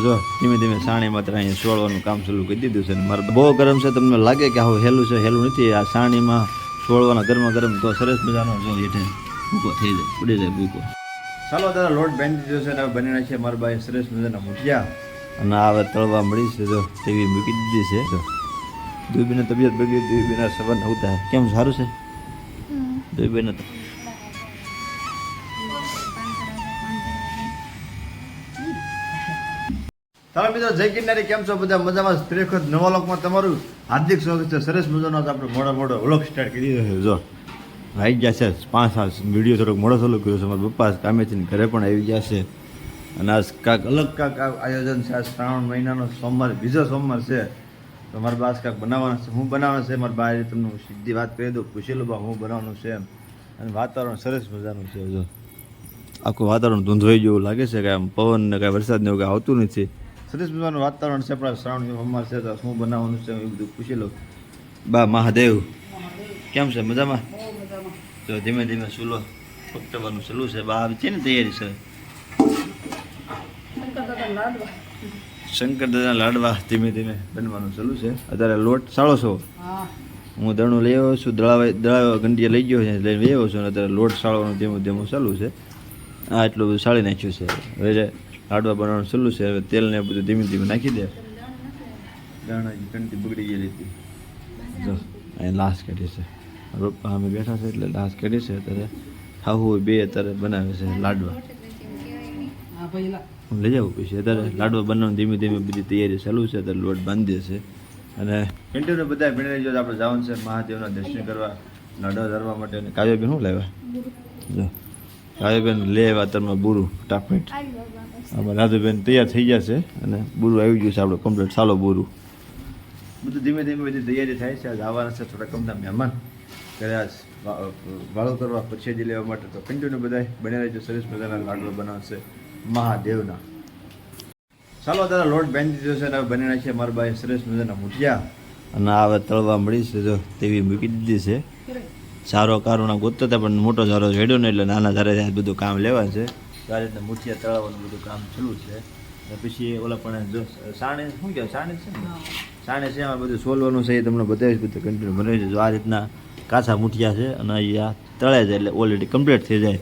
જો ધીમે ધીમે સાણીમાં અહીંયા છોડવાનું કામ શરૂ કરી દીધું છે. મારે બહુ ગરમ છે, તમને લાગે કે આવું હેલું છે, હેલું નથી. આ સાણીમાં છોડવાના ગરમા ગરમ તો સરસ મજાનો જો હેઠે ભૂકો થઈ જાય, ઉડી જાય ભૂકો. ચાલો દાદા લોટ બાંધી દીધો છે અને હવે બની નાખીએ મારા ભાઈ સરસ મજાના મુઠિયા. અને હવે તળવા મળી છે, જો તેવી મૂકી દીધી છે. જો દુબીને તબિયત બગડી, દુબીના સબન આવતા કેમ સારું છે દુબીને? ચાલો મિત્રો, જય કિન્નારી, કેમ છો બધા? મજામાં? ખરેખર નવા લોકમાં તમારું હાર્દિક સ્વાગત છે. સરસ મજાનો આપણે મોડો વ્લોગ સ્ટાર્ટ કરી દીધો છે. જો આવી ગયા છે 5 વિડીયો થોડોક મોડો ચાલુ કર્યો છે. મારા પપ્પા કામેથી ઘરે પણ આવી ગયા છે અને આજ કાંક અલગ આયોજન છે. આ શ્રાવણ મહિનાનો સોમવાર, બીજો સોમવાર છે, તો મારા બા કાંક બનાવવાના છે. હું બનાવવાનું છે મારા બા, તમને હું સીધી વાત કરી દઉં. પૂછી લો બા હું બનાવવાનું છે એમ. અને વાતાવરણ સરસ મજાનું છે. જો આખું વાતાવરણ ધૂંધવાઈ જેવું લાગે છે, કે આમ પવન ને કાંઈ વરસાદ ને એવું કાંઈ આવતું નથી. સરસ મજાનું વાતાવરણ છે. આપણા શ્રાવણ સોમવાર છે, તો શું બનાવવાનું છે એ બધું પૂછી લો. બા મહાદેવ કેમ છે? મજામાં? તો ધીમે ધીમે ચૂલો પકડવાનું ચાલુ છે. બા છે ને તૈયારી છે. શંકર દાદા લાડવા ધીમે ધીમે બનવાનું ચાલુ છે. અત્યારે લોટ સાળો છો? હું દળનું લઈ આવ્યો છું, દળાવ્યો ગંડીએ લઈ ગયો છે, લઈને લઈ આવ્યો છું. અને અત્યારે લોટ સાળવાનું ધીમું ધીમું ચાલુ છે. આ એટલું બધું સાળી નાખ્યું છે. હવે લાડવા બનાવવાનું ચાલુ છે. હવે તેલને બધું ધીમે ધીમે નાખી દે. દાણા ઘંટી બગડી ગયેલી હતી, જો અહીં લાશ કાઢી છે. પપ્પા અમે બેઠા છે એટલે લાશ કાઢી છે. અત્યારે ખાવું બે અત્યારે બનાવે છે લાડવા. હું લઈ જાઉં પછી. અત્યારે લાડવા બનાવવાનું ધીમે ધીમે બધી તૈયારી ચાલુ છે. અત્યારે લોટ બાંધીએ છે અને કન્ટિન્યુ બધા ભીણી જો આપણે જવાનું છે મહાદેવના દર્શન કરવા, લાડવા ધરવા માટે. અને કાવ્યબેન શું લાવ્યા? જો કાવ્યબેન લે આવ્યા અત્યારમાં બુરું ટાપમેટ. આમાં રાજુબેન તૈયાર થઈ ગયા છે અને બુરું આવી ગયું છે આપણે કમ્પ્લીટ. ચાલો બુરું બધું ધીમે ધીમે બધી તૈયારી થાય છે. આજ આવવાના છે થોડા કમના મહેમાન ઘરે, આજ વાળો કરવા, પ્રસાદી લેવા માટે. તો કન્ટિન્યુ બધા બને રહેજો. સરસ મજાના લાડવા બનાવશે મહાદેવના. ચાલો દાદા લોટ બાંધી દીધો છે અને હવે બની નાખીએ મારા ભાઈ સરસ મજાના મુઠિયા. અને હવે તળવા મળી છે, જો તેવી મૂકી દીધી છે. સારો કારોના ગોતતા હતા પણ મોટો સારો હેડ્યો ને એટલે નાના ધારે બધું કામ લેવા છે. તો આ રીતના મુઠિયા તળાવવાનું બધું કામ ચાલુ છે. અને પછી ઓલા પણ જો સાણે શું કહેવાય, સાણે છે ને, સાણે છે એમાં બધું સોલવાનું છે. એ તમને બતાવીશ બધું કન્ટિન્યુ બનાવી છે. જો આ રીતના કાચા મુઠિયા છે અને અહીંયા તળાઈ જાય એટલે ઓલરેડી કમ્પ્લીટ થઈ જાય.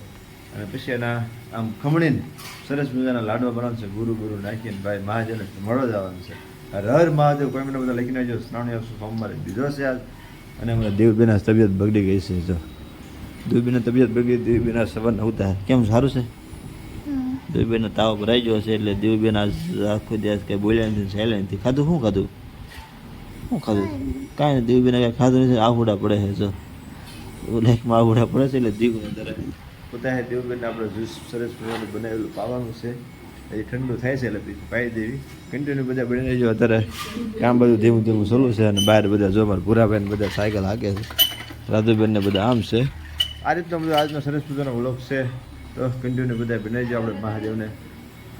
અને પછી એના આમ ખમણીને સરસ મજાના લાડવા બનાવવાનું છે. ગુરુ નાખીને ભાઈ મહાદેવને મળો જવાનું છે. હર મહાદેવ કોઈ મને બધા લખીને આવજો. શ્રાવણ સોમવારે બીજો છે આજ. અને મને દેવબેના તબિયત બગડી ગઈ છે. જો દેવબેના તબિયત બગડી, દેવબેના સબન આવતા કેમ સારું છે? દેવબેનનો તાવ ભરાઈ ગયો છે એટલે દેવબેન આખો દિવસ કંઈ બોલ્યા નથી, ચાલ્યા નથી. ખાધું શું ખાધું? કાંઈ નહીં. દેવબેને કાંઈ ખાધું નથી. આવડા પડે છે. જો લાઈકમાં આવડા પડે છે એટલે દીવું અંદર પોતા દેવબેનને આપણે જ્યુસ સરસ મજાનું બનાવેલું પાવાનું છે. એ ઠંડુ થાય છે એટલે પછી પાઈ દેવી. કન્ટિન્યુ બધા બની રહેજો. અત્યારે કામ બધું ધીમું ધીમું ચાલુ છે. અને બહાર બધા જો મારા ભૂરાભાઈને બધા સાયકલ હાકે છે, રાજુબેનને બધા આમ છે. આ રીતનો બધો આજનો સરસ મજાનો વ્લોગ છે. તો કન્ટિન્યુ બધા બની રહેજો. આપણે મહાદેવને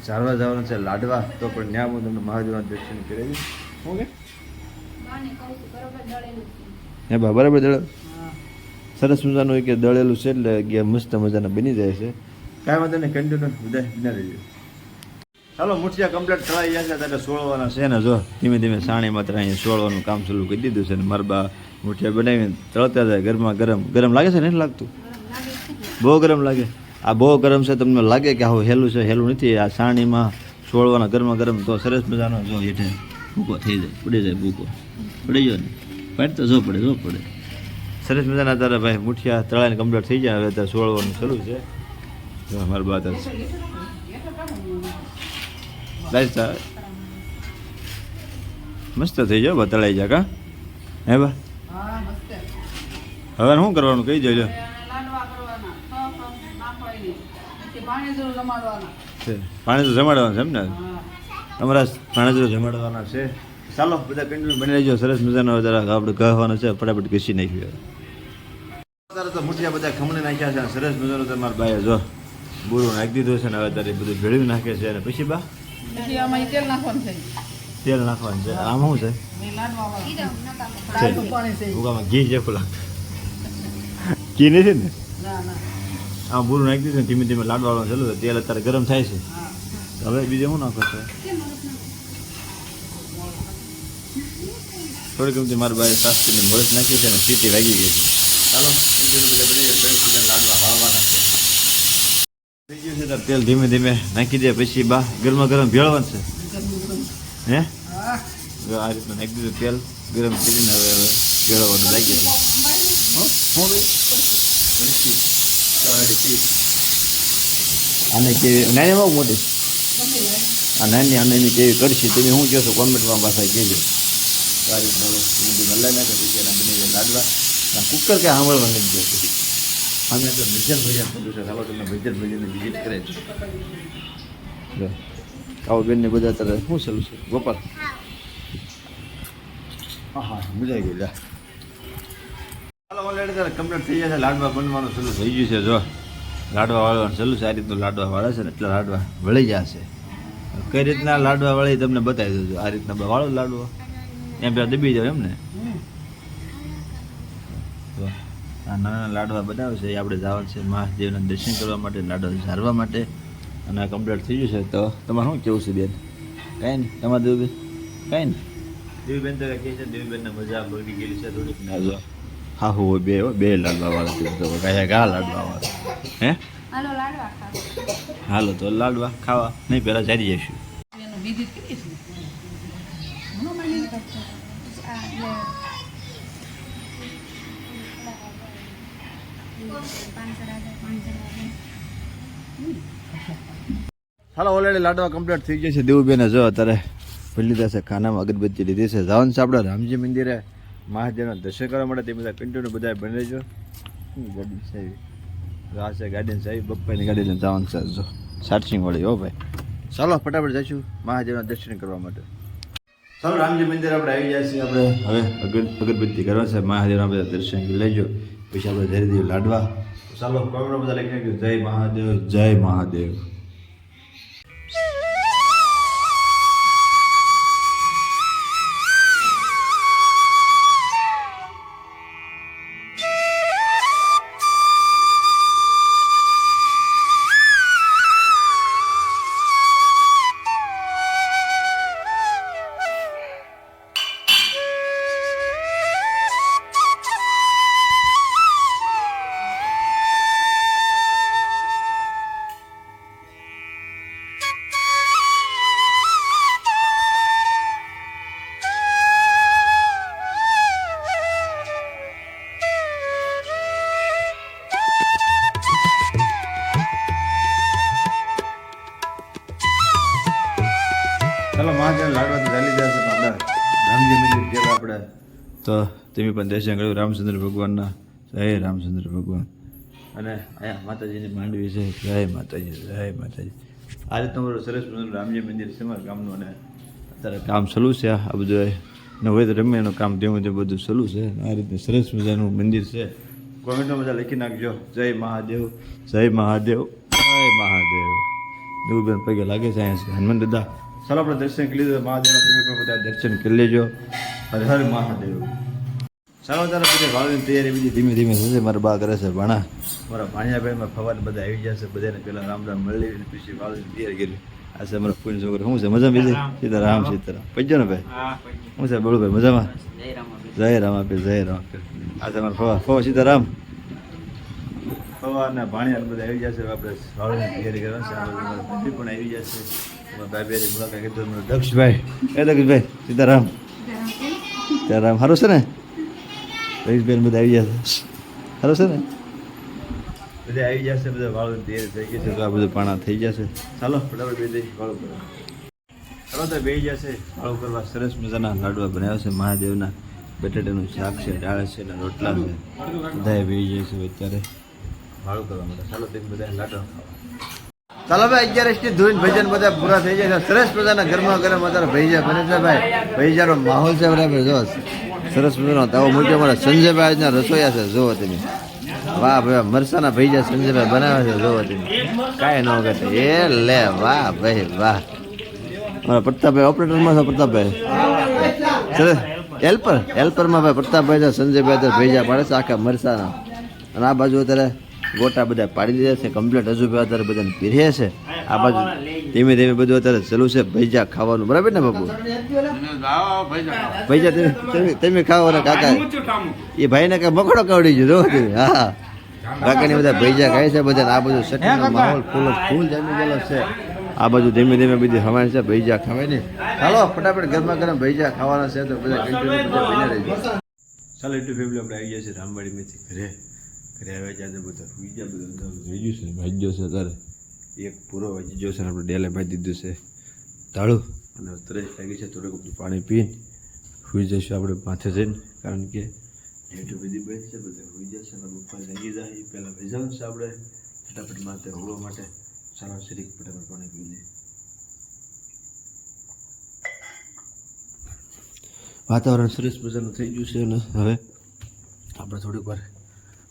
ચાલવા જવાનું છે લાડવા, તો પણ ત્યાં હું તમને મહાદેવના દર્શન કરાવીશ. શું કે હે બા બરાબર દળેલું સરસ મજાનું કે દળેલું છે એટલે કે મસ્ત મજાના બની જાય છે. કાંઈ વાંધો નહીં, કન્ટિન્યુ બધા બના રહેજો. ચાલો મુઠિયા કમ્પ્લીટ થવાઈ ગયા છે. ત્યારે સોળવાના છે ને, જો ધીમે ધીમે સાણીમાં અહીંયા સોળવાનું કામ ચાલુ કરી દીધું છે. અને મારા બા મુઠિયા બનાવીને તળતા જાય. ગરમા ગરમ લાગે છે ને? નથી લાગતું? બહુ ગરમ લાગે. આ બહુ ગરમ છે, તમને લાગે કે આવું હેલું છે, હેલું નથી. આ સાણીમાં સોળવાના ગરમા ગરમ તો સરસ મજાનો જો હેઠે ભૂકો થઈ જાય, ઉડી જાય ભૂકો. ઉડી ગયો ને? પાડતો જો પડે. સરસ મજાના તારા ભાઈ મુઠિયા તળાઈને કમ્પ્લીટ થઈ જાય. હવે ત્યાં સોળવાનું શરૂ છે. જો મારા બા મસ્ત થઈ જાવ તળાઈ જા. કા હે બા? હવે શું કરવાનું કહી દેજો. પાણી તો જમાડવાનું છે એમ ને? અમારા પાણી તો જમાડવાના છે. ચાલો બધા કન્ટિન્યુ બની રહેજો. સરસ મજાનો આપણે કહેવાનું છે, ફટાફટ ઘસી નાખ્યું. અત્યારે તો મુઠિયા બધા ખમણી નાખ્યા છે. સરસ મજાનો તમારા બાએ જો બુરું નાખી દીધું છે ને હવે અત્યારે બધું ભેળવી નાખે છે. અને પછી બા તેલ નાખવાનું છે. આમ શું છે? ઘી જેવું લાગતું. ઘી નથી ને? આમ બુરું નાખી દીધું. ધીમે ધીમે લાડવાનું ચાલુ. તેલ અત્યારે ગરમ થાય છે. હવે બીજું શું નાખો છે? થોડી ગમતી મારા ભાઈ શાસ્ત્રીને મરચ નાખી છે અને સીટી વાગી ગઈ છે. ચાલો લાડવા વાવવાના છે. થઈ ગયું છે તો તેલ ધીમે ધીમે નાખી દે, પછી બા ગરમા ગરમ ભેળવાનું છે. હે આ રીતનું નાખી દીધું તેલ ગરમ કરીને હવે ભેળવવાનું લાગી છે. આને કેવી નાની બહુ મોટી આ નાની આને કેવી કરશી તમે શું કહો છો કોમેન્ટમાં પાછા કહેજો. આ રીતના હલાઈ નાખે પછી એના બની જાય લાડવા. કુકર કે સાંભળવા નથી જતું. અમે તો ભજન કરું છે. ચાલો તમને ભજનની વિઝિટ કરે છે. આવો બેનને બધા તારે શું ચાલુ છે ગોપાલ? હા મજા આવી ગઈ. ચાલો ઓલરેડી તારે કમ્પ્લીટ થઈ જશે. લાડવા બનવાનું શરૂ થઈ ગયું છે. જો લાડવા વાળવાનું ચાલુ છે. આ રીતનું લાડવા વાળે છે ને એટલે લાડવા વળી જશે. કઈ રીતના લાડવા વળી તમને બતાવી દઉં છું. આ રીતના વાળો લાડવો એમ પેલા દબી જાવ એમ ને. તો આ નાના લાડવા બનાવે છે એ આપણે જવાનું છે મહાદેવના દર્શન કરવા માટે, લાડવા ઝારવા માટે. અને આ કમ્પ્લીટ થઈ ગયું છે. તો તમારે શું કેવું છે બેન? કાંઈ નહીં. તમારે દેવબેન કાંઈ નહીં. દેવીબેન તો કહે છે દેવીબેનને મજા બગડી ગયેલી છે થોડીક. ના જો હા હું બે લાડવા વાળા તો કયા ગા લાડવા વાળા હે હાલો તો લાડવા ખાવા નહીં પહેલાં જારી જઈશું. હાલો ઓલરેડી લાડવા કમ્પ્લીટ થઈ ગયા છે. દેવુબેને જો અત્યારે ભરી લીધા છે, ખાનામાં અગરબત્તી લીધી છે. જવાનું છે આપણે રામજી મંદિરે મહાદેવના દર્શન કરવા માટે. તે બધા કન્ટિન્યુ બધા બની રહેજો. ગાડી સાહેબ આ છે ગાડીને સાહેબ બપ્પાની ગાડીને જવાનું છે. જો સારસિંગ વાળી હો ભાઈ. ચાલો ફટાફટ જઈશું મહાદેવના દર્શન કરવા માટે. ચાલો રામજી મંદિર આપણે આવી જાય છે. આપણે હવે અગરબત્તી કરવા છે. મહાદેવના બધા દર્શન લેજો પછી આપણે ધીરે ધીરે લાડવા. ચાલો કોમેન્ટ બધા લખી નાખ્યું જય મહાદેવ જય મહાદેવ. ચાલો મહાદેવ લાડવા તો ચાલી જશે. આપણે રામજી મંદિર જેવા આપણે તો તમે પણ દર્શન કર્યું રામચંદ્ર ભગવાનના. જય રામચંદ્ર ભગવાન. અને અહીંયા માતાજીની માંડવી છે. જય માતાજી જય માતાજી. આ રીતનું મારું સરસ મજાનું રામજી મંદિર છે મારા ગામનું. અને અત્યારે કામ ચાલુ છે. આ બધું ન હોય તો રમે એનું કામ ધીમે ધીમે બધું ચાલુ છે. આ રીતે સરસ મજાનું મંદિર છે. કોમેન્ટમાં બધા લખી નાખજો જય મહાદેવ જય મહાદેવ જય મહાદેવ. દેવુબેન પગે લાગે છે અહીંયા છે હનુમાન દાદા. ચાલો આપણે દર્શન કરી લીધું મહાદેવના. તમે પણ બધા દર્શન કરી લેજો. હર હર મહાદેવ. ચાલો ત્યારે બધી વાળવાની તૈયારી બીજી ધીમે ધીમે થશે. મારા બા કરે છે ભાણા. મારા ભાણિયાભાઈમાં ફવાને બધા આવી જશે. બધાને પહેલાં રામ રામ મળી લઈને પછી વાળવાની તૈયારી કરી. આ છે અમારા ફૂલ છોકરો. શું છે મજા બીજી? સીતારામ સીતારામ પજ્જો ને ભાઈ. શું છે બળુભાઈ મજામાં? જય રામ આપે જય રામ આપે. આ છે અમારા ફવા સીતારામ. ફવાના ભાણિયા બધા આવી જશે. આપણે વાળવાની તૈયારી કરવાની છે. પણ આવી જશે. ભાઈ બેરી મુલાકાત કીધું દક્ષભાઈ. દક્ષભાઈ સીતારામ સીતારામ. સારું છે ને દક્ષભાઈ બધા આવી જશે. સારું છે ને બધા આવી જશે. બધા વાળું તૈયારી થઈ ગઈ છે. તો આ બધું પાણા થઈ જશે. ચાલો ફટાફટ બે દઈ વાળું કરવા. ચાલો તો બે જશે વાળું કરવા. સરસ મજાના લાડવા બનાવ્યા છે મહાદેવના. બટાટાનું શાક છે, દાળ છે ને રોટલા છે. બધા બે જાય છે અત્યારે વાળું કરવા માટે. ચાલો તેમ બધા લાડવા ચાલો ભાઈ 11 ધોઈને ભજન બધા પૂરા થઈ જાય. સરસ મજાના ગરમા ગરમ અત્યારે ભૈજા બને છે ભાઈ. ભૈજાનો માહોલ છે બરાબર. જો સરસ મજાનો તાવો મૂક્યો મારા સંજયભાઈ આજના રસોઈયા છે. જોવો તમે વાહ ભાઈ મરસાના ભૈજા સંજયભાઈ બનાવે છે. જોવો તમે કાંઈ ન ઘટે એ લે વાહ ભાઈ વાહ. મારા પ્રતાપભાઈ ઓપરેટરમાં છે. પ્રતાપભાઈ સરસ હેલ્પરમાં ભાઈ પ્રતાપભાઈ છે. સંજયભાઈ અત્યારે ભૈજા પાડે છે આખા મરસાના. અને આ બાજુ અત્યારે ગોટા બધા પાડી દીધા છે કમ્પ્લીટ. હજુ બી અત્યારે બધાને પીરે છે. આ બાજુ ધીમે ધીમે બધું અત્યારે ચાલુ છે ભૈજા ખાવાનું, બરાબર ને બાપુ? ભૈજા તમે ખાઓ ને કાકા એ ભાઈને કઈ મકડો કવડી ગયો. હા કાકાની બધા ભૈજા ખાય છે બધા. આ બધું સટીનો માહોલ ફૂલ જામી ગયેલો છે. આ બાજુ ધીમે ધીમે બધી હવાય છે ભૈજા ખાવાય ને. ચાલો ફટાફટ ગરમા ગરમ ભૈજા ખાવાના છે તો બધા કન્ટિન્યુ બધા બની રહેજો. ચાલો એટલું ફેમિલી આપણે આવી ગયા છે રામવાડીમાંથી ઘરે. ઘરે આવ્યા ત્યાં બધા ભૈજા બધા થઈ ગયું છે ભાજ્યો છે તારે એક પૂરો વાજી ગયો છે ને આપણે ડેલે ભાજી દીધું છે તાળું અને તરસ લાગી છે. થોડુંક બધું પાણી પીને સુઈ જઈશું આપણે માથે જઈને, કારણ કે એટલું બધી બેઠ છે બધા સુઈ જશે અને બપોર લાગી જાય એ પહેલાં ભેજાવું છે આપણે ફટાફટ માથે હોવા માટે. સારા શરીર ફટાફટ પાણી પી લે. વાતાવરણ સરસ મજાનું થઈ ગયું છે અને હવે આપણે થોડીક વાર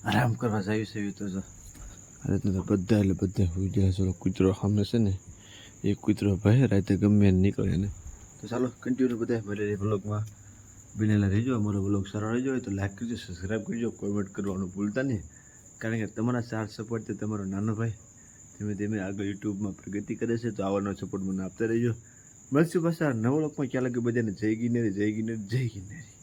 આરામ કરવા જઈએ છીએ. તો આ રીતના બધા એટલે બધા હોઈ ગયા છે. કૂતરો સામે છે ને એ કૂતરો ભાઈ રાતે ગમે નીકળે ને. તો ચાલો કન્ટિન્યુ બધા ભલે બ્લોગમાં બનેલા રહેજો. અમારો બ્લોગ સારો રહેજો હોય તો લાઈક કરજો, સબસ્ક્રાઈબ કરજો, કોમેન્ટ કરવાનું ભૂલતા નહીં, કારણ કે તમારા સાથ સપોર્ટથી તમારો નાનો ભાઈ ધીમે ધીમે આગળ યુટ્યુબમાં પ્રગતિ કરે છે. તો આવવાનો સપોર્ટ મને આપતા રહેજો. મળશું પાછા નવો લોકમાં. ખ્યાલ લાગે બધાને જય ગિરનારી, જય ગિરનારી, જય ગિરનારી.